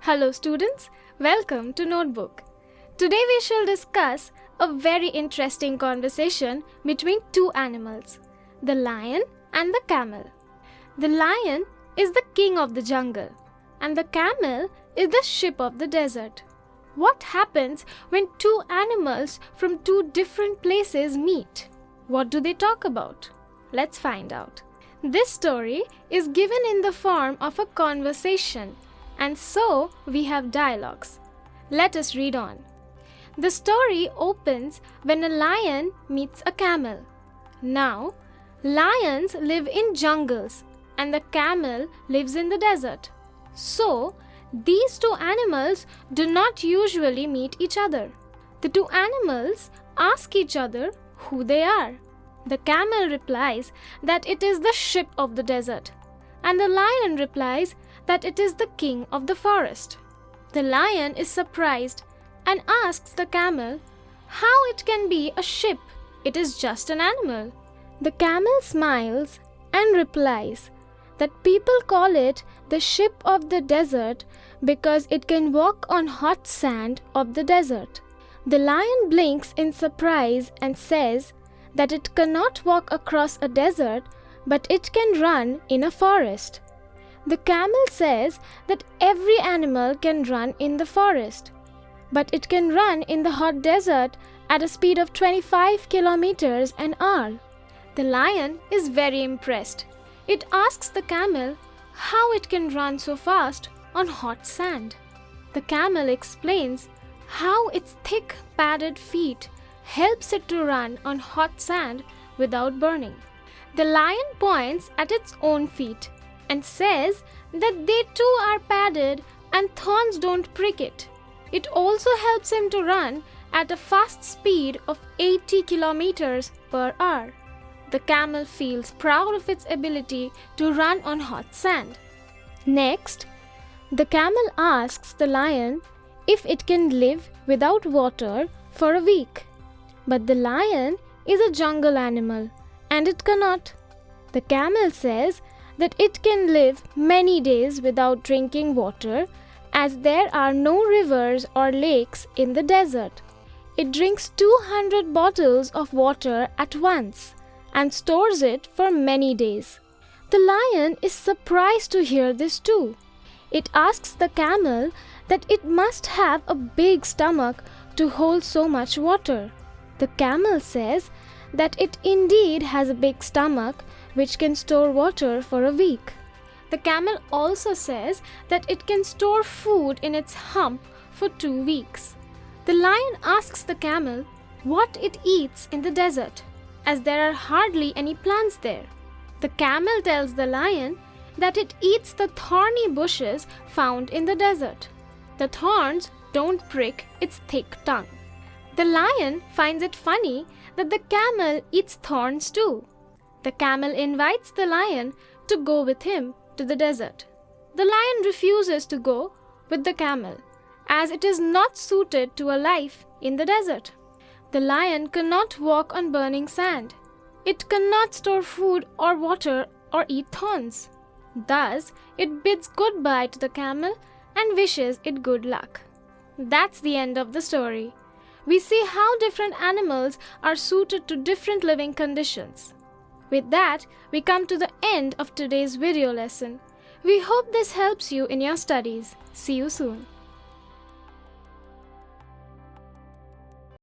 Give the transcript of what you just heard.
Hello students, welcome to Notebook. Today we shall discuss a very interesting conversation between two animals, the lion and the camel. The lion is the king of the jungle and the camel is the sheep of the desert. What happens when two animals from two different places meet? What do they talk about? Let's find out. This story is given in the form of a conversation, and so we have dialogues. Let us read on. The story opens when a lion meets a camel. Now, lions live in jungles and the camel lives in the desert. So, these two animals do not usually meet each other. The two animals ask each other who they are. The camel replies that it is the sheep of the desert, and the lion replies that it is the king of the forest. The lion is surprised and asks the camel how it can be a sheep. It is just an animal. The camel smiles and replies that people call it the sheep of the desert because it can walk on hot sand of the desert. The lion blinks in surprise and says that it cannot walk across a desert, but it can run in a forest. The camel says that every animal can run in the forest, but it can run in the hot desert at a speed of 25 kilometers an hour. The lion is very impressed. It asks the camel how it can run so fast on hot sand. The camel explains how its thick padded feet helps it to run on hot sand without burning. The lion points at its own feet and says that they too are padded and thorns don't prick it. It also helps him to run at a fast speed of 80 kilometers per hour. The camel feels proud of its ability to run on hot sand. Next, the camel asks the lion if it can live without water for a week. But the lion is a jungle animal and it cannot. The camel says that it can live many days without drinking water as there are no rivers or lakes in the desert. It drinks 200 bottles of water at once and stores it for many days. The lion is surprised to hear this too. It asks the camel that it must have a big stomach to hold so much water. The camel says that it indeed has a big stomach which can store water for a week. The camel also says that it can store food in its hump for 2 weeks. The lion asks the camel what it eats in the desert, as there are hardly any plants there. The camel tells the lion that it eats the thorny bushes found in the desert. The thorns don't prick its thick tongue. The lion finds it funny that the camel eats thorns too. The camel invites the lion to go with him to the desert. The lion refuses to go with the camel as it is not suited to a life in the desert. The lion cannot walk on burning sand. It cannot store food or water or eat thorns. Thus, it bids goodbye to the camel and wishes it good luck. That's the end of the story. We see how different animals are suited to different living conditions. With that, we come to the end of today's video lesson. We hope this helps you in your studies. See you soon.